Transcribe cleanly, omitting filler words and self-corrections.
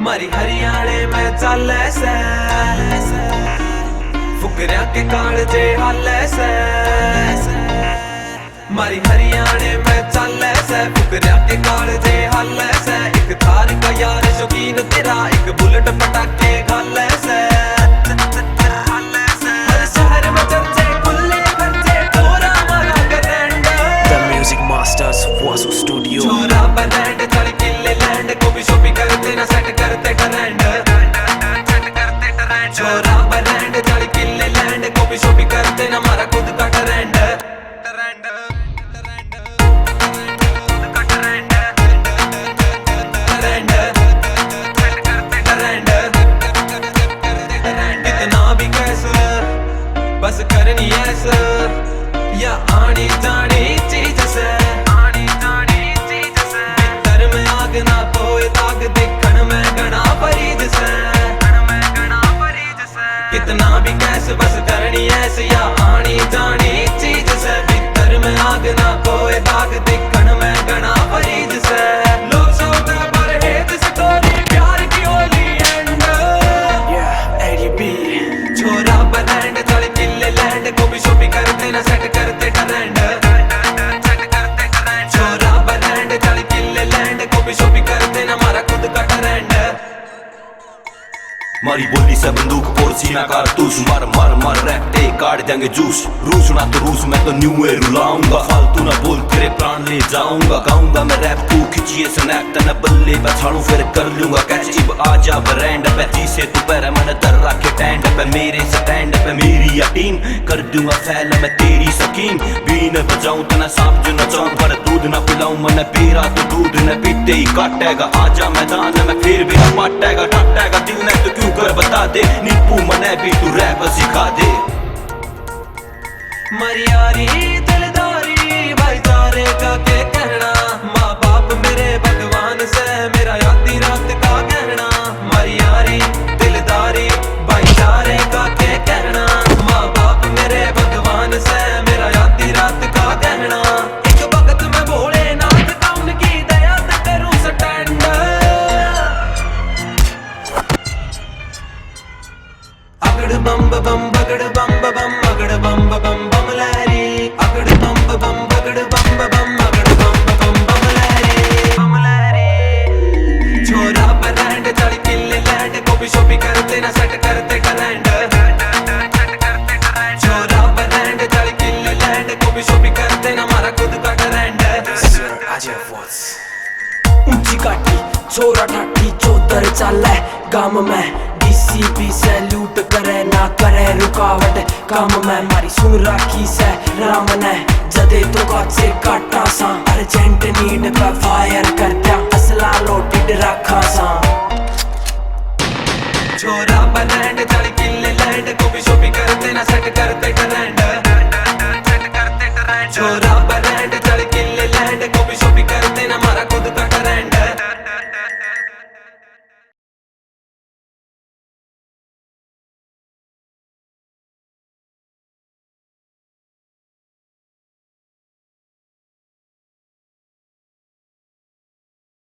मारी हरियाणे में चल से फुकरिया के कालजे हल से मारी हरियाणे में चल से फुकरिया के कालजे हल से एक थार का यार शौकीन तेरा एक बुलेट पटाके गल से हर शहर में चर्चे खुले खर्चे पूरा मारा grand The Music Masters Wasu Studio। छोरा ब्रांड चल किले लैंड को भी शॉपिंग करते ना सेट करते ट्रेंड छोरा ब्रांड चल किले लैंड को भी शॉपिंग करते ना मारा खुद का ट्रेंड कितना भी कैसे बस करनी ऐसा या आनी जानी चीज से भीतर में आग ना कोई दाग दिखण में घना फरीद से कितना भी कैसे बस करनी ऐसे या आनी जानी चीज से भीतर में आग ना कोई दाग दिखण में घना फरीद से लोग सोचते पर हेत स्टोरी प्यार की होली एंड ADB। छोरा ब्रांड चल किले लैंड को भी शॉपिंग करते ना सेट करते ट्रेंड छोरा ब्रांड चल किले लैंड को भी शॉपिंग करते ना मारा खुद का ट्रेंड मारी बोली से बंदूक और सीना कारतूस मार मार मार रैपटे काट देंगे जूस रूस ना तो रूस मैं तो न्यू ईयर रुलाऊंगा फालतू ना बोल तेरे प्राण ले जाऊंगा गाऊंगा मैं रैप तू खिंचिए स्नैप तना बल्ले बछाड़ू फिर कर लूंगा कैच इब आजा ब्रांड पे जी से तू पैर मन दर रखे टैंड पे मेरे स्टैंड पे मेरी या टीम कर दूंगा फैल मैं तेरी सकीन बीन बजाऊं तना सांप जो नचाऊं पर दूध ना पिलाऊं मन पीरा तो दूध न पीते ही काटेगा आजा मैदान में फिर भी ना पाटेगा टाटेगा दिल ने तो क्यों कर बता दे नीपू मने भी तू रैप सिखा दे मरियारी दिलदारी भाईचारे का के कहना माँ बाप मेरे भगवान से मेरा आधी रात का कहना मरियारी दिलदारी भाईचारे का के कहना माँ बाप मेरे भगवान से मेरा आधी रात का कहना एक वक्त में भोलेनाथ का उनकी दया से करूं स्टैंड अगड़ बम बम बगड़ बम बम अगड़ बम बम लहरी अगड़ बम बगड़ बम बम अगड़ बम बम लहरी छोरा ब्रांड चल किले लैंड को भी शॉपिंग करते ना सेट करते ट्रेंड छोरा ब्रांड चल किले लैंड को भी शॉपिंग करते ना मारा खुद का ट्रेंड Ajay Watts। ऊंची काठी छोरा ठाठी चौधर चले गाम में डीसीपी सैल्यूट करे ना करे रुकावट काम में मारी सुन राखी से राम ने जदे तो काचे काटा सा अर्जेंट नीड पे फायर कर दिया असला लोटेड रखा सा